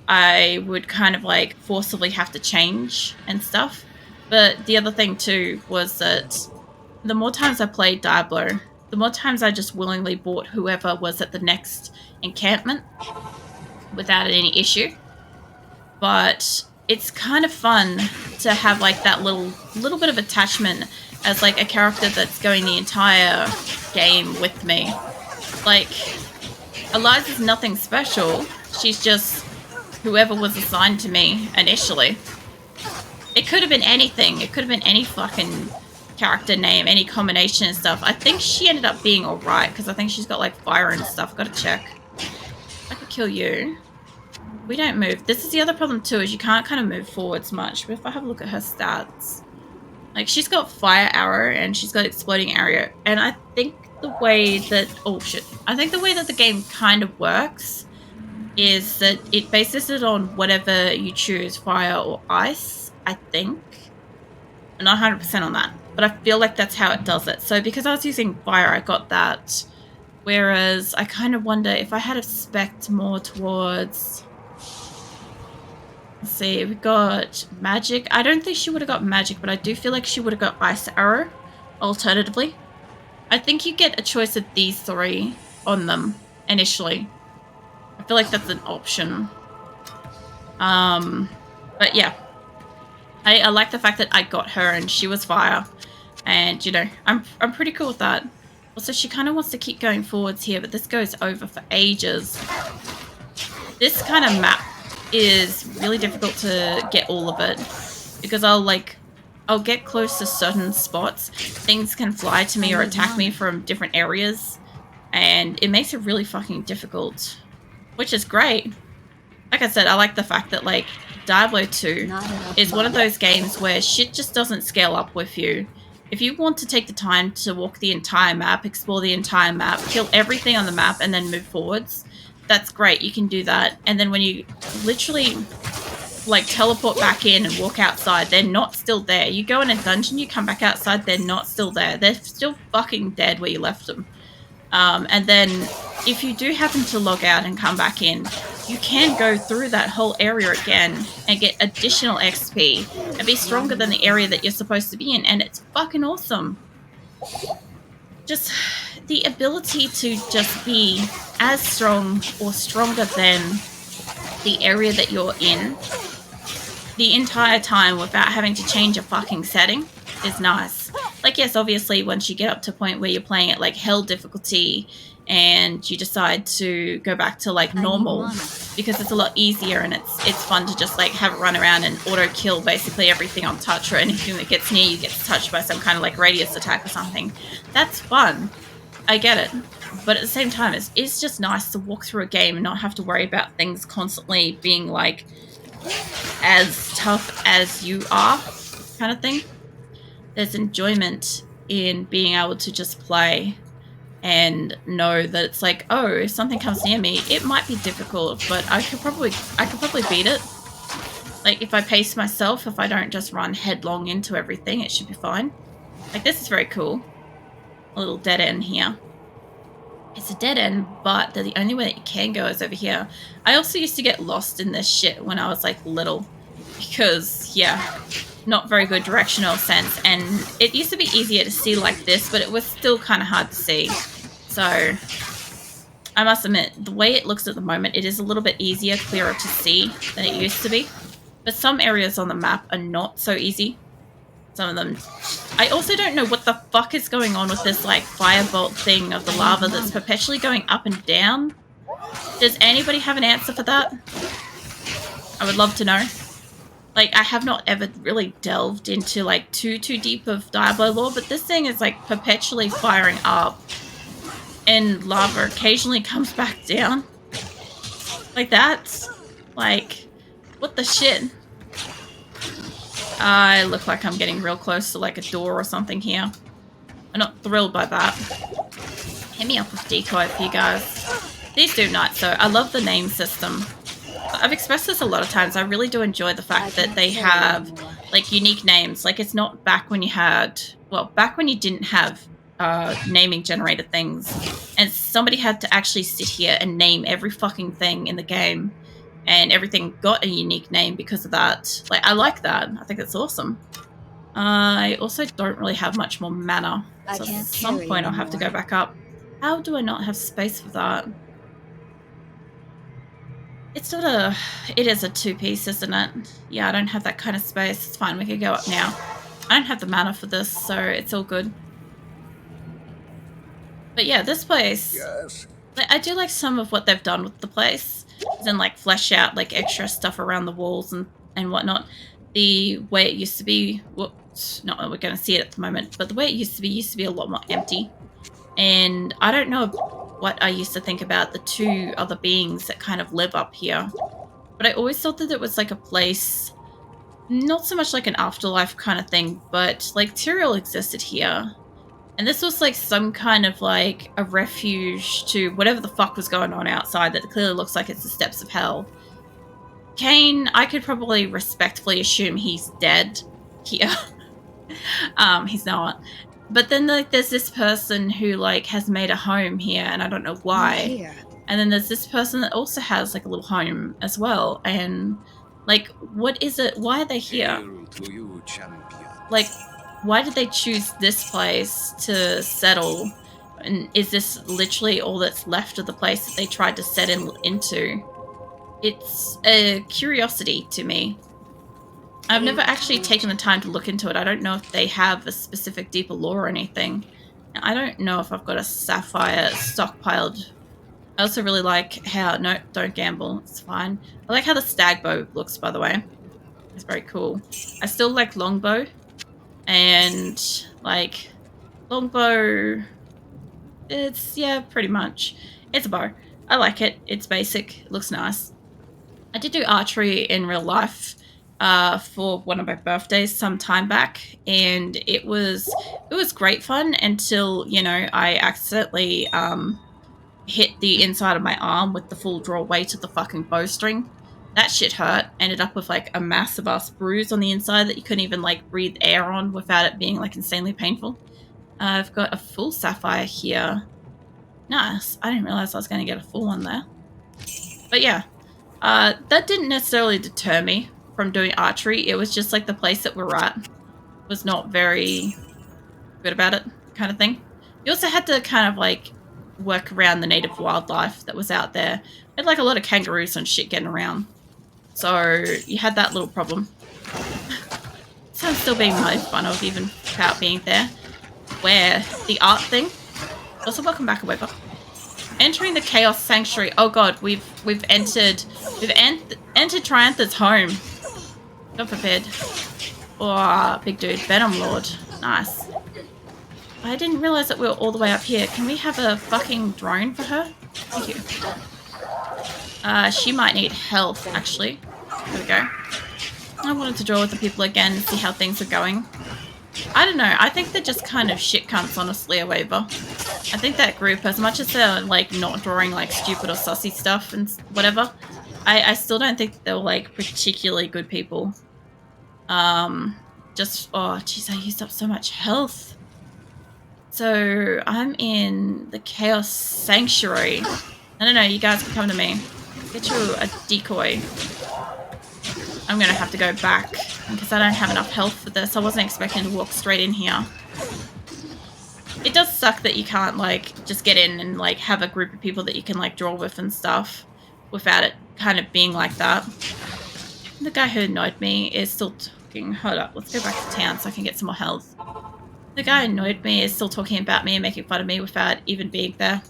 I would kind of like forcibly have to change and stuff. But the other thing too was that the more times I played Diablo, the more times I just willingly bought whoever was at the next encampment without any issue. But it's kind of fun to have like that little bit of attachment as like a character that's going the entire game with me. Like, Eliza's nothing special. She's just whoever was assigned to me initially. It could have been anything. It could have been any fucking character name, any combination and stuff. I think she ended up being alright, because I think she's got like fire and stuff. Gotta check. I could kill you. We don't move. This is the other problem too, is you can't kind of move forwards much. But if I have a look at her stats, like she's got fire arrow and she's got exploding arrow. And I think the way that, oh shit, I think the way that the game kind of works is that it bases it on whatever you choose, fire or ice, I think. I'm not 100% on that, but I feel like that's how it does it. So because I was using fire, I got that. Whereas I kind of wonder if I had a spec more towards... Let's see, we got magic. I don't think she would have got magic, but I do feel like she would have got ice arrow, alternatively. I think you get a choice of these three on them initially. I feel like that's an option. But yeah. I like the fact that I got her and she was fire. And, you know, I'm pretty cool with that. Also, she kind of wants to keep going forwards here, but this goes over for ages. This kind of map is really difficult to get all of it. Because I'll get close to certain spots. Things can fly to me or attack me from different areas. And it makes it really fucking difficult. Which is great. Like I said, I like the fact that, like, Diablo 2 is one of those games where shit just doesn't scale up with you. If you want to take the time to walk the entire map, explore the entire map, kill everything on the map, and then move forwards, that's great. You can do that. And then when you literally, like, teleport back in and walk outside, they're not still there. You go in a dungeon, you come back outside, they're not still there. They're still fucking dead where you left them. And then if you do happen to log out and come back in, you can go through that whole area again and get additional XP and be stronger than the area that you're supposed to be in, and it's fucking awesome. Just the ability to just be as strong or stronger than the area that you're in the entire time without having to change a fucking setting is nice. Like, yes, obviously, once you get up to a point where you're playing at, like, hell difficulty and you decide to go back to, like, normal, because it's a lot easier and it's fun to just, like, have it run around and auto-kill basically everything on touch, or anything that gets near you gets touched by some kind of, like, radius attack or something. That's fun. I get it. But at the same time, it's just nice to walk through a game and not have to worry about things constantly being, like, as tough as you are, kind of thing. There's enjoyment in being able to just play and know that it's like, oh, if something comes near me, it might be difficult, but I could probably beat it. Like, if I pace myself, if I don't just run headlong into everything, it should be fine. Like, this is very cool. A little dead end here. It's a dead end, but the only way that you can go is over here. I also used to get lost in this shit when I was, like, little. Because, yeah, not very good directional sense. And it used to be easier to see like this, but it was still kind of hard to see. So, I must admit, the way it looks at the moment, it is a little bit easier, clearer to see than it used to be. But some areas on the map are not so easy. Some of them... I also don't know what the fuck is going on with this, like, firebolt thing of the lava that's perpetually going up and down. Does anybody have an answer for that? I would love to know. Like, I have not ever really delved into, like, too deep of Diablo lore, but this thing is, like, perpetually firing up. And lava occasionally comes back down. Like that. Like, what the shit? I look like I'm getting real close to, like, a door or something here. I'm not thrilled by that. Hit me up with decoy for you guys. These do nuts, so I love the name system. I've expressed this a lot of times. I really do enjoy the fact that they have, like, unique names. Like, it's not back when you had... Well, back when you didn't have naming generated things. And somebody had to actually sit here and name every fucking thing in the game. and everything got a unique name because of that. Like, I like that. I think it's awesome. I also don't really have much more mana, so at some point I'll have to go back up. How do I not have space for that? It's not a... It is a two-piece, isn't it? Yeah, I don't have that kind of space. It's fine, we can go up now. I don't have the mana for this, so it's all good. But yeah, this place... Yes. I do like some of what they've done with the place. And like flesh out like extra stuff around the walls and whatnot. The way it used to be... Whoops, not that we're going to see it at the moment. But the way it used to be a lot more empty. And I don't know what I used to think about the two other beings that kind of live up here. But I always thought that it was like a place... Not so much like an afterlife kind of thing, but like Tyrael existed here. And this was like some kind of like a refuge to whatever the fuck was going on outside that clearly looks like it's the steps of hell. Cain, I could probably respectfully assume he's dead here. He's not. But then like there's this person who like has made a home here and I don't know why. And then there's this person that also has like a little home as well. And like, what is it? Why are they here? Hail to you, champion. Like, why did they choose this place to settle? And is this literally all that's left of the place that they tried to set into? It's a curiosity to me. I've never actually taken the time to look into it. I don't know if they have a specific deeper lore or anything. I don't know if I've got a sapphire stockpiled. I also really like how... No, don't gamble. It's fine. I like how the stag bow looks, by the way. It's very cool. I still like longbow. And like longbow, it's, yeah, pretty much. It's a bow. I like it. It's basic. It looks nice. I did do archery in real life for one of my birthdays some time back, and it was great fun until, you know, I accidentally hit the inside of my arm with the full draw weight of the fucking bowstring. That shit hurt. Ended up with like a massive ass bruise on the inside that you couldn't even like breathe air on without it being like insanely painful. I've got a full sapphire here. Nice. I didn't realize I was going to get a full one there. But yeah, that didn't necessarily deter me from doing archery. It was just like the place that we're at was not very good about it, kind of thing. You also had to kind of like work around the native wildlife that was out there. We had like a lot of kangaroos and shit getting around. So you had that little problem. So I'm still being made fun of even without being there. Where the art thing. Also, welcome back, Weber. Entering the Chaos Sanctuary. Oh god, we've entered Triantha's home. God forbid. Oh, big dude, Venom Lord. Nice. I didn't realize that we were all the way up here. Can we have a fucking drone for her? Thank you. She might need health, actually. There we go. I wanted to draw with the people again and see how things are going. I don't know. I think they're just kind of shit cunts, honestly, a Weaver. I think that group, as much as they're, like, not drawing, like, stupid or sussy stuff and whatever, I still don't think they're, like, particularly good people. Just... Oh, jeez, I used up so much health. So, I'm in the Chaos Sanctuary. No, you guys can come to me. Get you a decoy. I'm gonna have to go back because I don't have enough health for this. I wasn't expecting to walk straight in here. It does suck that you can't, like, just get in and, like, have a group of people that you can, like, draw with and stuff without it kind of being like that. The guy who annoyed me is still talking. Hold up, let's go back to town so I can get some more health. The guy who annoyed me is still talking about me and making fun of me without even being there.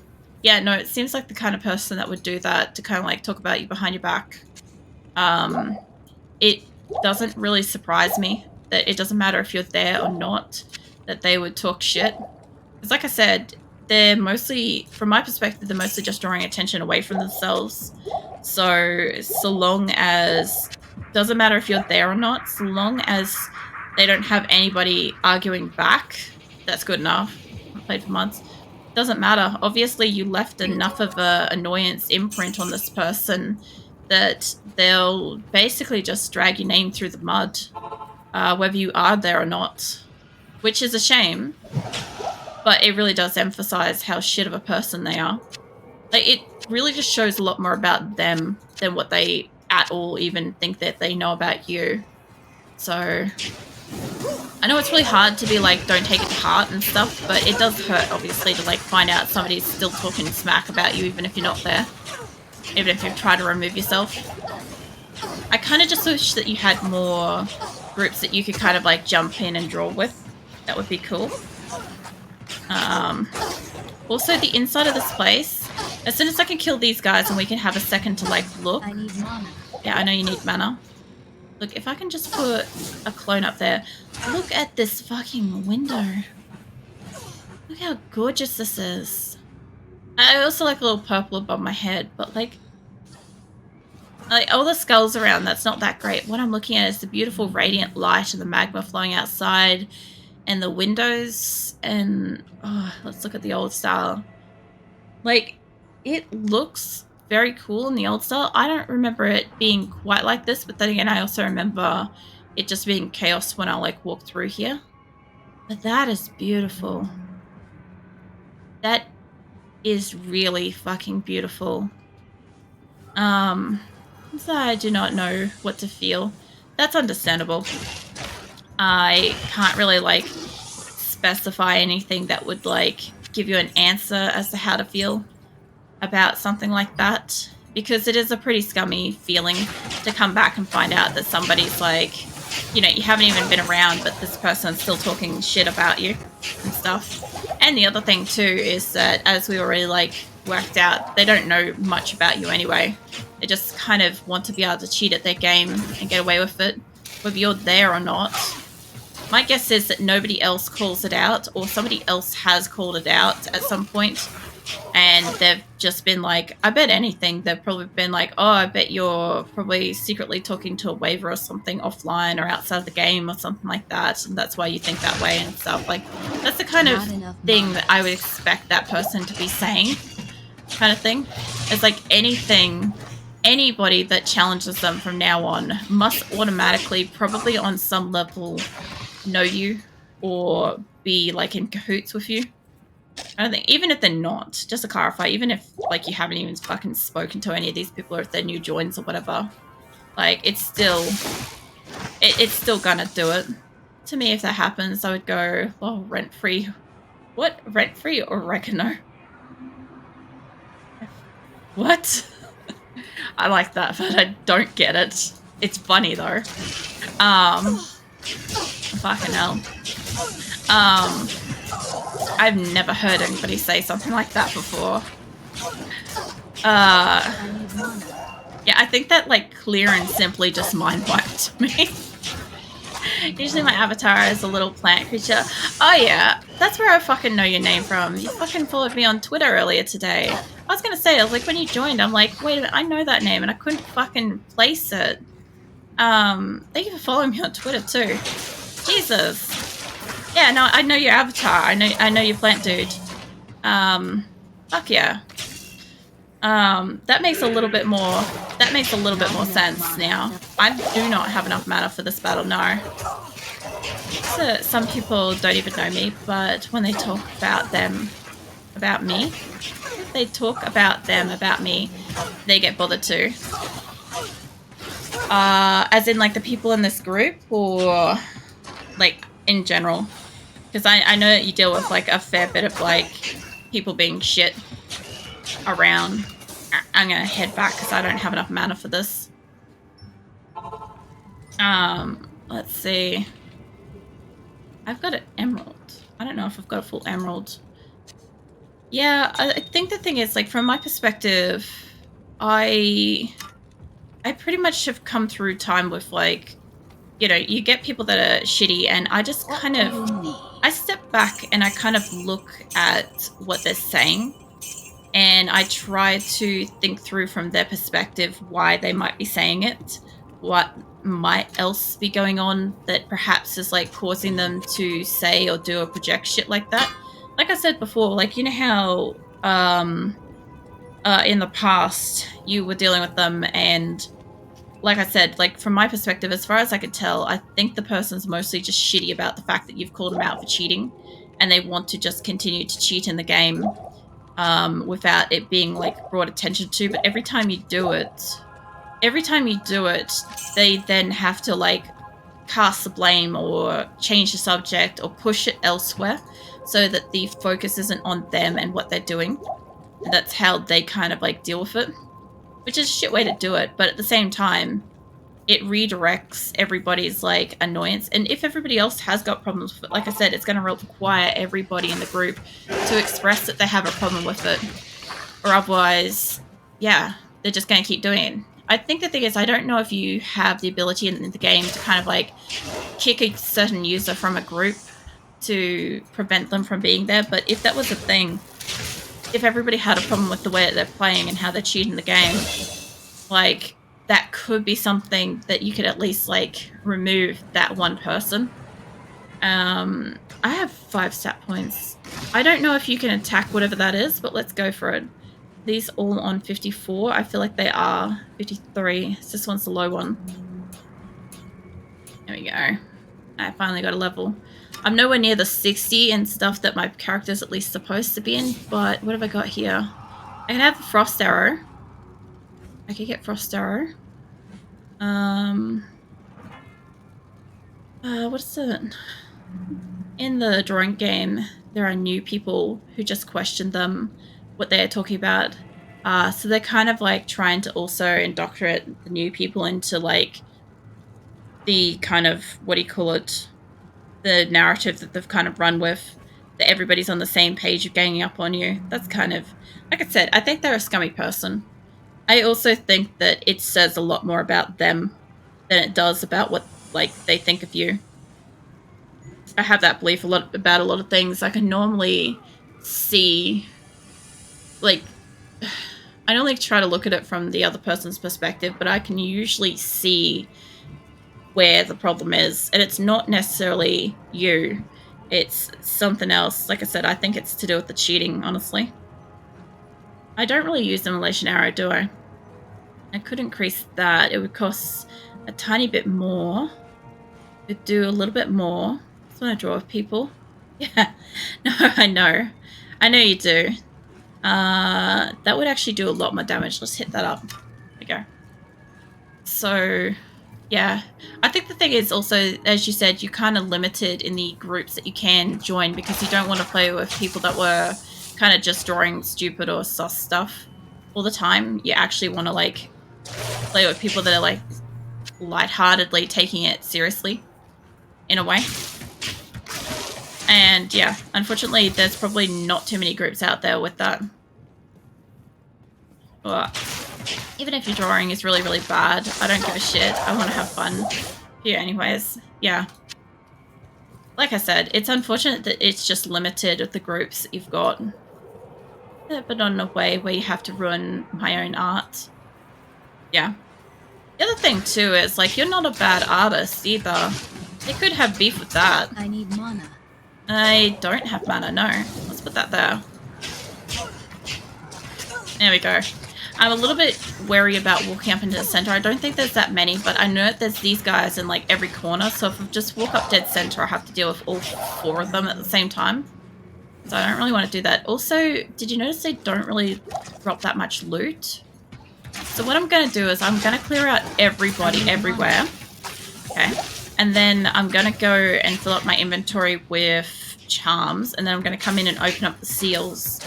Yeah, no, it seems like the kind of person that would do that to kind of, like, talk about you behind your back. It doesn't really surprise me that it doesn't matter if you're there or not, that they would talk shit. Because like I said, they're mostly, from my perspective, they're mostly just drawing attention away from themselves. So long as, doesn't matter if you're there or not, so long as they don't have anybody arguing back, that's good enough. I've played for months. Doesn't matter. Obviously, you left enough of a annoyance imprint on this person that they'll basically just drag your name through the mud, whether you are there or not, which is a shame, but it really does emphasize how shit of a person they are. Like, it really just shows a lot more about them than what they at all even think that they know about you. So I know it's really hard to be like, don't take it to heart and stuff, but it does hurt, obviously, to like find out somebody's still talking smack about you even if you're not there, even if you've tried to remove yourself. I kind of just wish that you had more groups that you could kind of like jump in and draw with. That would be cool. Also, the inside of this place, as soon as I can kill these guys and we can have a second to like look. I need mana. Yeah, I know you need mana. Look, if I can just put a clone up there. Look at this fucking window. Look how gorgeous this is. I also like a little purple above my head, but like all the skulls around, that's not that great. What I'm looking at is the beautiful radiant light and the magma flowing outside and the windows and let's look at the old style. Like, it looks very cool in the old style. I don't remember it being quite like this, but then again, I also remember it just being chaos when I like walk through here. But that is beautiful. That is really fucking beautiful. So I do not know what to feel. That's understandable. I can't really like specify anything that would like give you an answer as to how to feel about something like that, because it is a pretty scummy feeling to come back and find out that somebody's like, you know, you haven't even been around, but this person's still talking shit about you and stuff. And the other thing too is that, as we already like worked out, they don't know much about you anyway. They just kind of want to be able to cheat at their game and get away with it, whether you're there or not. My guess is that nobody else calls it out, or somebody else has called it out at some point, and they've just been like, I bet anything. They've probably been like, oh, I bet you're probably secretly talking to a waiver or something offline or outside of the game or something like that, and that's why you think that way and stuff. Like, that's the kind of thing that I would expect that person to be saying, kind of thing. It's like anybody that challenges them from now on must automatically, probably on some level, know you or be like in cahoots with you. I don't think, even if they're not, just to clarify, even if like you haven't even fucking spoken to any of these people, or if they're new joins or whatever, like it's still gonna do it. To me, if that happens, I would go, oh, rent-free. What? Rent-free or oregano? What? I like that, but I don't get it. It's funny though. Fucking hell. I've never heard anybody say something like that before. Yeah, I think that like clear and simply just mind wiped me. Usually my avatar is a little plant creature. Oh yeah, that's where I fucking know your name from. You fucking followed me on Twitter earlier today. I was gonna say, I was like, when you joined, I'm like, wait a minute, I know that name and I couldn't fucking place it. Thank you for following me on Twitter too. Jesus. Yeah, no, I know your avatar. I know your plant dude. Fuck yeah. That makes a little bit more sense now. I do not have enough mana for this battle, no. So some people don't even know me, but when they talk about them about me, they get bothered too. As in like the people in this group, or like in general? Because I know that you deal with like a fair bit of like people being shit around. I'm gonna head back because I don't have enough mana for this. Let's see. I've got an emerald. I don't know if I've got a full emerald. Yeah, I think the thing is, like, from my perspective, I pretty much have come through time with, like, you know, you get people that are shitty, and I just kind of, I step back and I kind of look at what they're saying, and I try to think through from their perspective why they might be saying it, what might else be going on that perhaps is like causing them to say or do or project shit like that. Like I said before, like, you know how in the past you were dealing with them, and like I said, like from my perspective, as far as I could tell, I think the person's mostly just shitty about the fact that you've called them out for cheating, and they want to just continue to cheat in the game without it being like brought attention to. But every time you do it, every time you do it, they then have to like cast the blame or change the subject or push it elsewhere so that the focus isn't on them and what they're doing. And that's how they kind of like deal with it, which is a shit way to do it. But at the same time, it redirects everybody's like annoyance. And if everybody else has got problems with it, like I said, it's going to require everybody in the group to express that they have a problem with it. Or otherwise, yeah, they're just going to keep doing it. I think the thing is, I don't know if you have the ability in the game to kind of like kick a certain user from a group to prevent them from being there. But if that was a thing, if everybody had a problem with the way that they're playing and how they're cheating the game, like that could be something that you could at least like remove that one person. I have 5 stat points. I don't know if you can attack whatever that is, but let's go for it. These all on 54. I feel like they are 53. So this one's the low one. There we go. I finally got a level. I'm nowhere near the 60 and stuff that my character's at least supposed to be in, but what have I got here? I can have the Frost Arrow. I could get Frost Arrow. What's it? In the drawing game, there are new people who just question them, what they're talking about. So they're kind of like trying to also indoctrinate the new people into like the kind of, what do you call it? The narrative that they've kind of run with, that everybody's on the same page of ganging up on you. That's kind of, like I said, I think they're a scummy person. I also think that it says a lot more about them than it does about what like they think of you. I have that belief about a lot of things. I can normally see, like, I normally try to look at it from the other person's perspective, but I can usually see where the problem is, and it's not necessarily you. It's something else. Like I said, I think it's to do with the cheating, honestly. I don't really use the Immolation Arrow, do I? I could increase that. It would cost a tiny bit more. It'd do a little bit more. I just want to draw with people. Yeah. No, I know. I know you do. That would actually do a lot more damage. Let's hit that up. There we go. So, yeah. I think the thing is also, as you said, you're kind of limited in the groups that you can join because you don't want to play with people that were kind of just drawing stupid or sus stuff all the time. You actually want to, like, play with people that are, like, lightheartedly taking it seriously, in a way. And, yeah, unfortunately, there's probably not too many groups out there with that. But even if your drawing is really, really bad, I don't give a shit. I want to have fun here anyways. Yeah. Like I said, it's unfortunate that it's just limited with the groups that you've got. Yeah, but not in a way where you have to ruin my own art. Yeah. The other thing, too, is, like, you're not a bad artist, either. You could have beef with that. I need mana. I don't have mana, no. Let's put that there. There we go. I'm a little bit wary about walking up into the center. I don't think there's that many, but I know that there's these guys in, like, every corner, so if I just walk up dead center, I have to deal with all 4 of them at the same time. So I don't really want to do that. Also, did you notice they don't really drop that much loot? So what I'm going to do is I'm going to clear out everybody everywhere. Okay. And then I'm going to go and fill up my inventory with charms. And then I'm going to come in and open up the seals.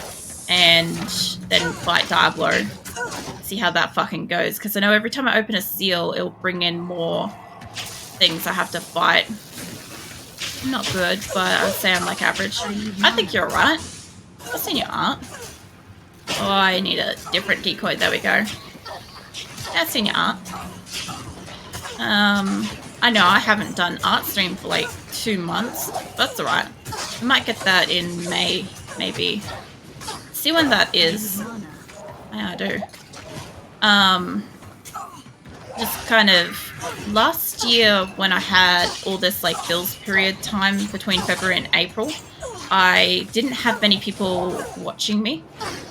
And then fight Diablo. See how that fucking goes. Because I know every time I open a seal, it'll bring in more things I have to fight. Not good, but I would say I'm like average. I think you're alright. I've seen your art. Oh, I need a different decoy. There we go. I've seen your art. I know I haven't done art stream for like 2 months. That's alright. I might get that in May, maybe. See when that is. Yeah, I do. Just kind of last year when I had all this like bills period time between February and April, I didn't have many people watching me.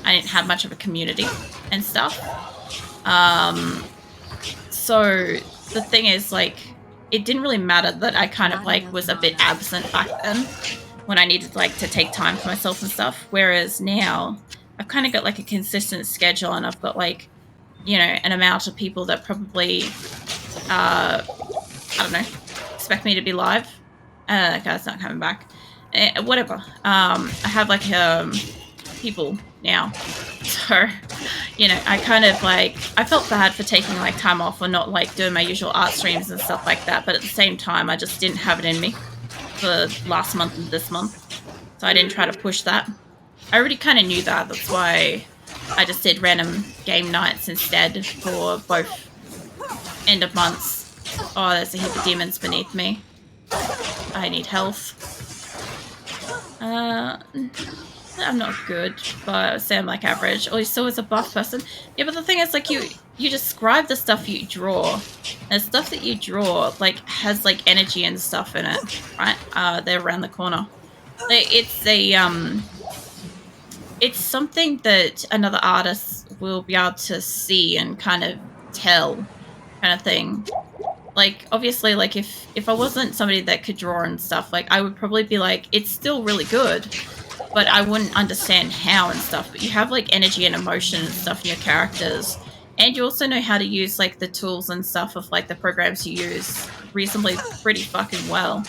I didn't have much of a community and stuff. So the thing is, like, it didn't really matter that I kind of like was a bit absent back then when I needed like to take time for myself and stuff. Whereas now I've kind of got like a consistent schedule and I've got like, you know, an amount of people that probably, I don't know, expect me to be live. That guy's not coming back. Whatever. I have like people now, so you know, I kind of like, I felt bad for taking like time off or not like doing my usual art streams and stuff like that, but at the same time I just didn't have it in me for last month and this month, so I didn't try to push that. I already kind of knew that. That's why I just did random game nights instead for both end of months. Oh, there's a heap of demons beneath me. I need health. I'm not good, but I'd say I'm like average. All you saw is a buff person. Yeah, but the thing is, like, you describe the stuff you draw. And the stuff that you draw, like, has, like, energy and stuff in it, right? They're around the corner. It's a, it's something that another artist will be able to see and kind of tell, kind of thing. Like, obviously, like, if I wasn't somebody that could draw and stuff, like, I would probably be like, it's still really good, but I wouldn't understand how and stuff. But you have, like, energy and emotion and stuff in your characters. And you also know how to use, like, the tools and stuff of, like, the programs you use reasonably pretty fucking well.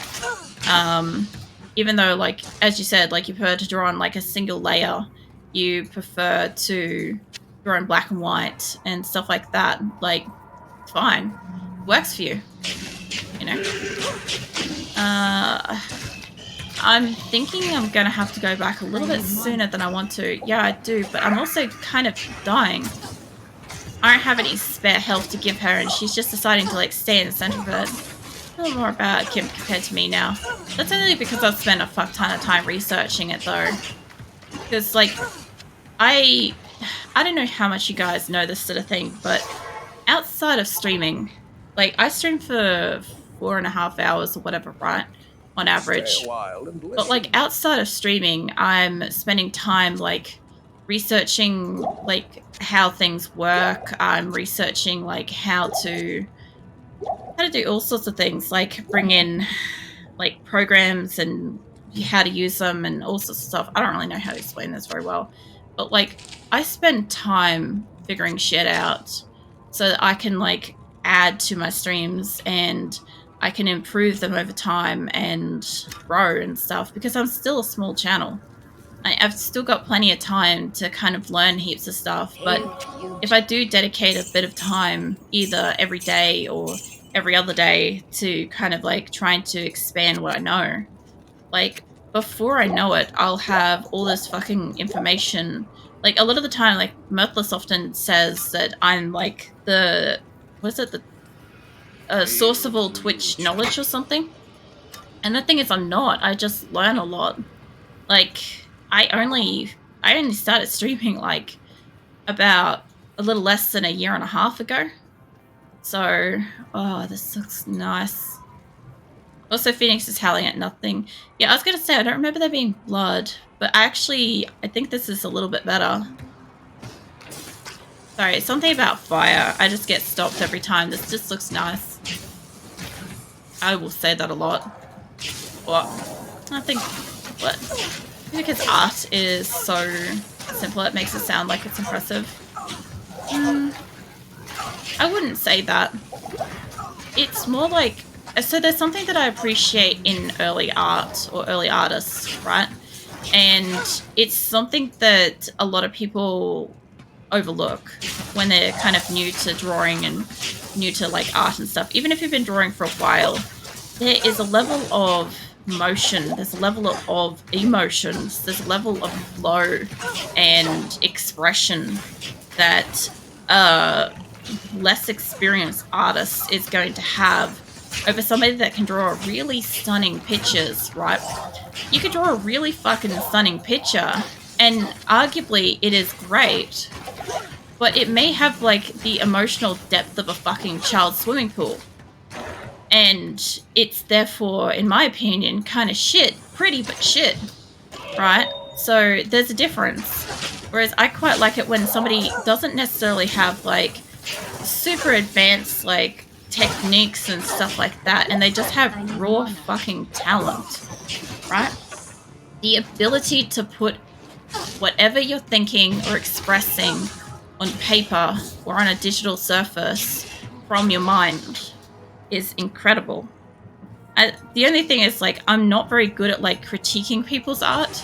Even though, like, as you said, like, you prefer to draw on, like, a single layer. You prefer to draw in black and white and stuff like that. Like, it's fine. Works for you, you know. I'm thinking I'm gonna have to go back a little bit sooner than I want to. Yeah, I do, but I'm also kind of dying. I don't have any spare health to give her, and she's just deciding to like stay in the center of it. A little more about Kim compared to me now. That's only because I've spent a fuck ton of time researching it though. Because like, I don't know how much you guys know this sort of thing, but outside of streaming, like, I stream for 4.5 hours or whatever, right? On average. But, like, outside of streaming, I'm spending time, like, researching, like, how things work. I'm researching, like, how to do all sorts of things, like, bring in, like, programs and how to use them and all sorts of stuff. I don't really know how to explain this very well. But, like, I spend time figuring shit out so that I can, like, add to my streams and I can improve them over time and grow and stuff, because I'm still a small channel. I've still got plenty of time to kind of learn heaps of stuff, but if I do dedicate a bit of time either every day or every other day to kind of like trying to expand what I know, like before I know it, I'll have all this fucking information. Like a lot of the time, like Mirthless often says that I'm like the source of all Twitch knowledge or something. And the thing is, I'm not. I just learn a lot. Like, I only started streaming like about a little less than a year and a half ago. So, oh, this looks nice. Also, Phoenix is howling at nothing. Yeah, I was gonna say, I don't remember there being blood, but actually, I think this is a little bit better. Sorry, something about fire. I just get stopped every time. This just looks nice. I will say that a lot. What? I think, what? Because art is so simple, it makes it sound like it's impressive. I wouldn't say that. It's more like, so there's something that I appreciate in early art or early artists, right? And it's something that a lot of people overlook when they're kind of new to drawing and new to like art and stuff. Even if you've been drawing for a while, there is a level of motion, there's a level of emotions, there's a level of flow and expression that less experienced artist is going to have over somebody that can draw really stunning pictures, right? You can draw a really fucking stunning picture and arguably it is great, but it may have like the emotional depth of a fucking child's swimming pool. And it's therefore, in my opinion, kind of shit. Pretty, but shit. Right? So there's a difference. Whereas I quite like it when somebody doesn't necessarily have like super advanced like techniques and stuff like that, and they just have raw fucking talent. Right? The ability to put whatever you're thinking or expressing on paper or on a digital surface from your mind is incredible. The only thing is, like, I'm not very good at, like, critiquing people's art.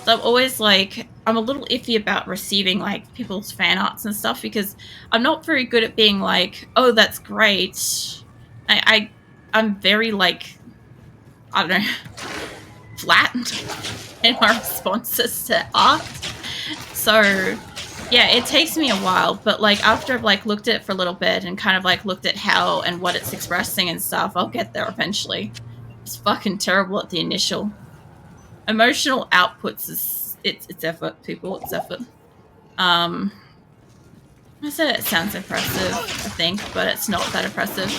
So I'm always, like, I'm a little iffy about receiving, like, people's fan arts and stuff because I'm not very good at being like, oh, that's great. I'm very, like, I don't know, flat in my responses to art. So, yeah, it takes me a while, but, like, after I've, like, looked at it for a little bit and kind of, like, looked at how and what it's expressing and stuff, I'll get there eventually. It's fucking terrible at the initial. Emotional outputs is, it's effort, people, it's effort. I said it sounds impressive, I think, but it's not that impressive.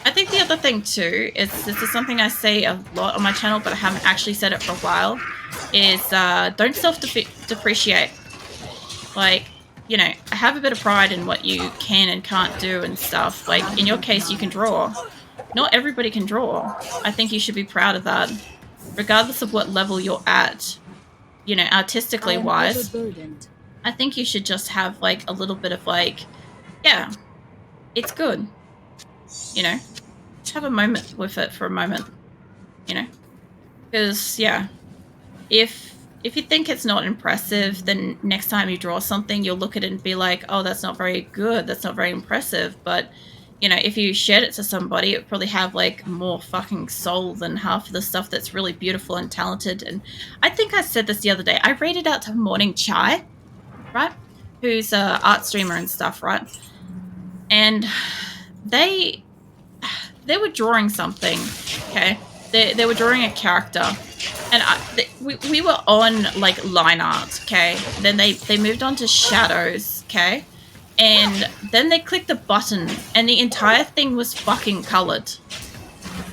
I think the other thing too is, this is something I say a lot on my channel, but I haven't actually said it for a while, is don't self-depreciate. Like, you know, have a bit of pride in what you can and can't do and stuff. Like, in your case, you can draw. Not everybody can draw. I think you should be proud of that. Regardless of what level you're at, you know, artistically wise, I think you should just have, like, a little bit of, like, yeah, it's good. You know, just have a moment with it for a moment, you know? Because, yeah, if you think it's not impressive, then next time you draw something, you'll look at it and be like, oh, that's not very good, that's not very impressive. But, you know, if you shared it to somebody, it would probably have, like, more fucking soul than half of the stuff that's really beautiful and talented. And I think I said this the other day. I read it out to Morning Chai, right? Who's a art streamer and stuff, right? And they were drawing something, okay? They were drawing a character. And we were on, like, line art, okay? Then they moved on to shadows, okay? And then they clicked a button, and the entire thing was fucking colored.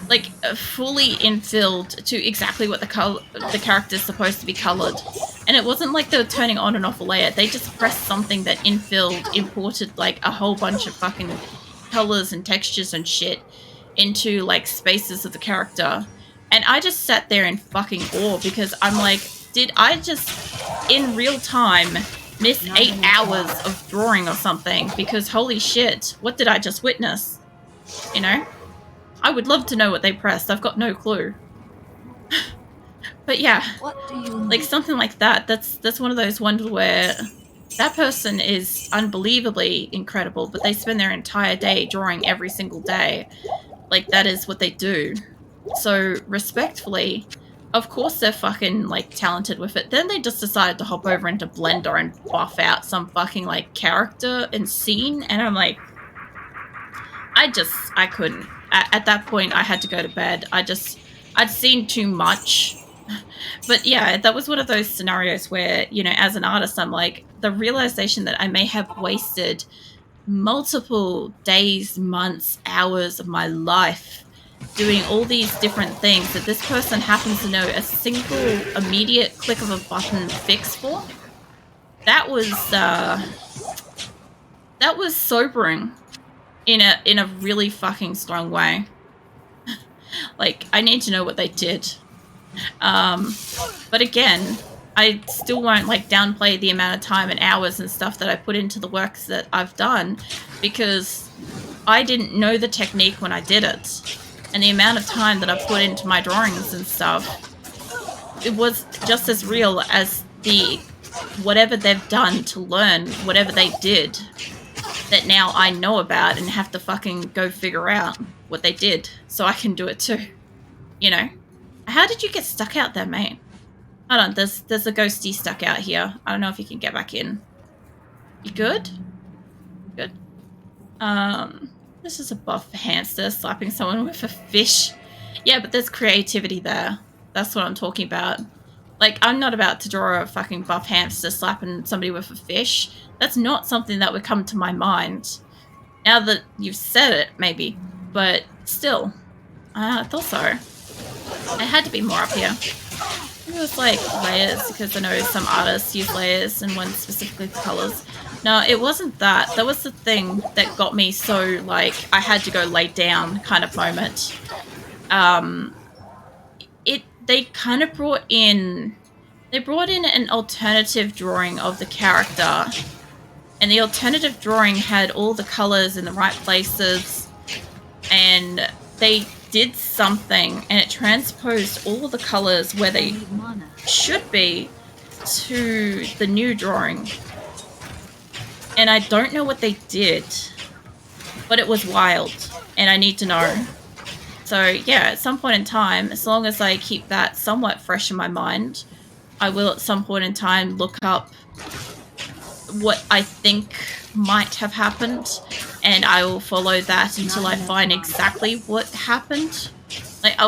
Like, fully infilled to exactly what the character's supposed to be colored. And it wasn't like they were turning on and off a layer. They just pressed something that imported, like, a whole bunch of fucking colors and textures and shit into, like, spaces of the character. And I just sat there in fucking awe because I'm like, did I just, in real time, miss 8 hours of drawing or something? Because holy shit, what did I just witness? You know? I would love to know what they pressed. I've got no clue. But yeah, like, something like that, that's one of those ones where that person is unbelievably incredible, but they spend their entire day drawing every single day. Like, that is what they do. So, respectfully, of course they're fucking, like, talented with it. Then they just decided to hop over into Blender and buff out some fucking, like, character and scene, and I'm like, I couldn't. At that point, I had to go to bed. I'd seen too much. But yeah, that was one of those scenarios where, you know, as an artist, I'm like, the realization that I may have wasted multiple days, months, hours of my life doing all these different things that this person happens to know a single immediate click of a button fix for. That was sobering in a really fucking strong way. Like, I need to know what they did. But again, I still won't, like, downplay the amount of time and hours and stuff that I put into the works that I've done, because I didn't know the technique when I did it. And the amount of time that I put into my drawings and stuff, it was just as real as the whatever they've done to learn whatever they did that now I know about and have to fucking go figure out what they did so I can do it too. You know? How did you get stuck out there, mate? Hold on, there's a ghosty stuck out here. I don't know if you can get back in. You good? Good. This is a buff hamster slapping someone with a fish. Yeah, but there's creativity there. That's what I'm talking about. Like, I'm not about to draw a fucking buff hamster slapping somebody with a fish. That's not something that would come to my mind. Now that you've said it, maybe. But still. I thought so. It had to be more up here. Maybe it was, like, layers, because I know some artists use layers and one specifically for colors. No, it wasn't that. That was the thing that got me so, like, I had to go lay down kind of moment. They kind of brought in an alternative drawing of the character, And the alternative drawing had all the colors in the right places, and they did something, and it transposed all the colors where they should be to the new drawing. And I don't know what they did, but it was wild, and I need to know. So yeah, at some point in time, as long as I keep that somewhat fresh in my mind, I will at some point in time look up what I think might have happened, and I will follow that until I find exactly what happened.